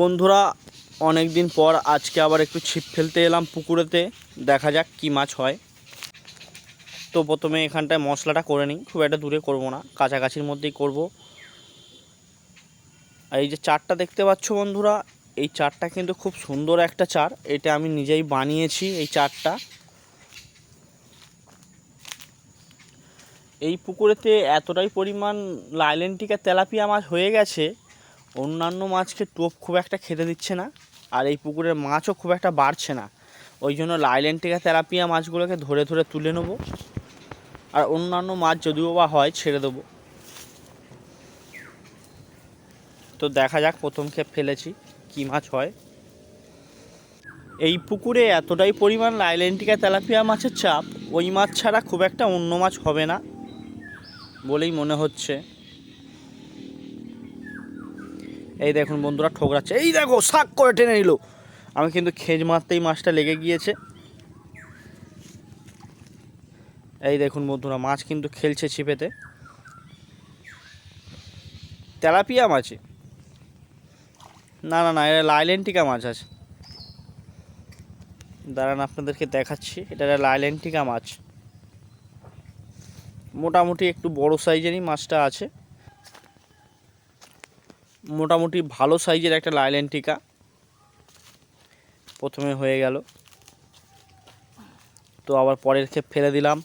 বন্ধুরা অনেক দিন পর আজকে আবার একটু ছিপ ফেলতে এলাম পুকুরেতে, দেখা যাক কি মাছ হয়। তো প্রথমে এখানটায় মশলাটা করে নিই, খুব একটা দূরে করব না, কাছাকাছির মধ্যেই করব। আর এই যে চারটা দেখতে পাচ্ছ বন্ধুরা, এই চারটা কিন্তু খুব সুন্দর একটা চার, এটা আমি নিজেই বানিয়েছি। এই চারটা এই পুকুরেতে এতটাই পরিমাণ লাইলেন্টিকা তেলাপিয়া মাছ হয়ে গেছে, অন্যান্য মাছকে টোপ খুব একটা খেতে দিচ্ছে না, আর এই পুকুরের মাছও খুব একটা বাড়ছে না। ওই জন্য লাইলেন্টিকা তেলাপিয়া মাছগুলোকে ধরে ধরে তুলে নেব, আর অন্যান্য মাছ যদিও বা হয় ছেড়ে দেবো। তো দেখা যাক, প্রথম ক্ষেপ ফেলেছি কি মাছ হয়। এই পুকুরে এতটাই পরিমাণ লাইলেন্টিকা তেলাপিয়া মাছের চাপ, ওই মাছ ছাড়া খুব একটা অন্য মাছ হবে না বলেই মনে হচ্ছে। এই দেখুন বন্ধুরা ঠোকরাচ্ছে, এই দেখো শাক করে টেনে নিল। আমি কিন্তু খেজ মারতেই মাছটা লেগে গিয়েছে। এই দেখুন বন্ধুরা, মাছ কিন্তু খেলছে ছিপেতে, তেলাপিয়া মাছে। না না না, এটা লাইলেন্টিকা মাছ আছে। দাঁড়ান আপনাদেরকে দেখাচ্ছি, এটা লাইলেন্টিকা মাছ। মোটামুটি একটু বড় সাইজেরই মাছটা আছে, মোটামুটি ভালো সাইজের একটা লাইলেন্টিকা প্রথমে হয়ে গেল। তো আবার পরের ক্ষেপ ফেলে দিলাম।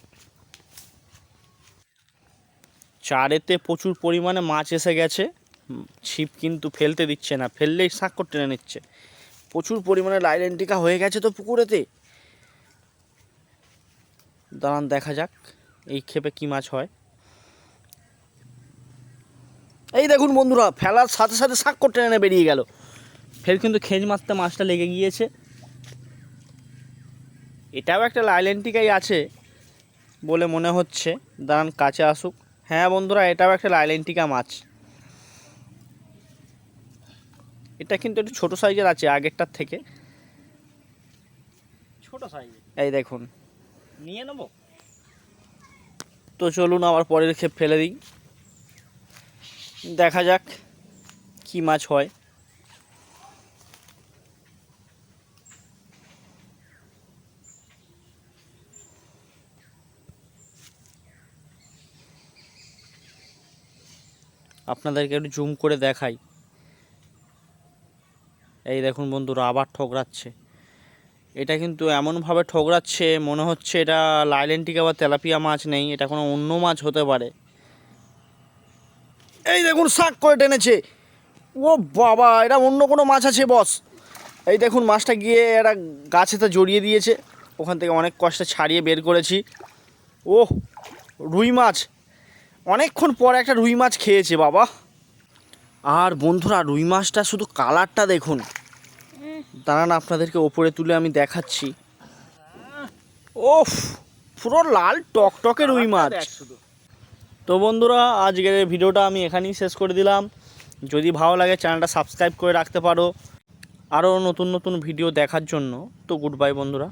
চারেতে প্রচুর পরিমাণে মাছ এসে গেছে, ছিপ কিন্তু ফেলতে দিচ্ছে না, ফেললেই সাঁকর টেনে নিচ্ছে। প্রচুর পরিমাণে লাইলেন্টিকা হয়ে গেছে তো পুকুরেতে। দাঁড়ান দেখা যাক এই ক্ষেপে কি মাছ হয়। এই দেখুন বন্ধুরা, ফেলার সাথে সাথে সাঁকর টেনে বেরিয়ে গেল। ফের কিন্তু খেজ মারতে মাছটা লেগে গিয়েছে। এটাও একটা লাইলেন্টিকাই আছে বলে মনে হচ্ছে, দাঁড়ান কাছে আসুক। হ্যাঁ বন্ধুরা, এটাও একটা লাইলেন্টিকা মাছ। এটা কিন্তু একটু ছোটো সাইজের আছে আগেরটার থেকে, ছোট সাইজের। এই দেখুন, নিয়ে নেব। তো চলুন আবার পরের ক্ষেপ ফেলে দিই, দেখা যাক কি মাছ হয়। আপনাদেরকে একটু জুম করে দেখাই। এই দেখুন বন্ধুরা, আবার ঠোকরাচ্ছে। এটা কিন্তু এমনভাবে ঠোকরাচ্ছে মনে হচ্ছে এটা লাইলেন্টিকা বা তেলাপিয়া মাছ নেই, এটা কোনো অন্য মাছ হতে পারে। এই দেখুন শাক করে টেনেছে। ও বাবা, এটা অন্য কোনো মাছ আছে বস। এই দেখুন মাছটা গিয়ে একটা গাছেতে জড়িয়ে দিয়েছে, ওখান থেকে অনেক কষ্টে ছাড়িয়ে বের করেছি। ওহ, রুই মাছ। অনেকক্ষণ পর একটা রুই মাছ খেয়েছে বাবা। আর বন্ধুরা, রুই মাছটা শুধু কালারটা দেখুন, দাঁড়ান আপনাদেরকে ওপরে তুলে আমি দেখাচ্ছি। ওফ, পুরো লাল টকটকে রুই মাছ। তো বন্ধুরা, আজকের ভিডিওটা আমি এখানেই শেষ করে দিলাম। যদি ভালো লাগে চ্যানেলটা সাবস্ক্রাইব করে রাখতে পারো আরও নতুন নতুন ভিডিও দেখার জন্য। তো গুড বাই বন্ধুরা।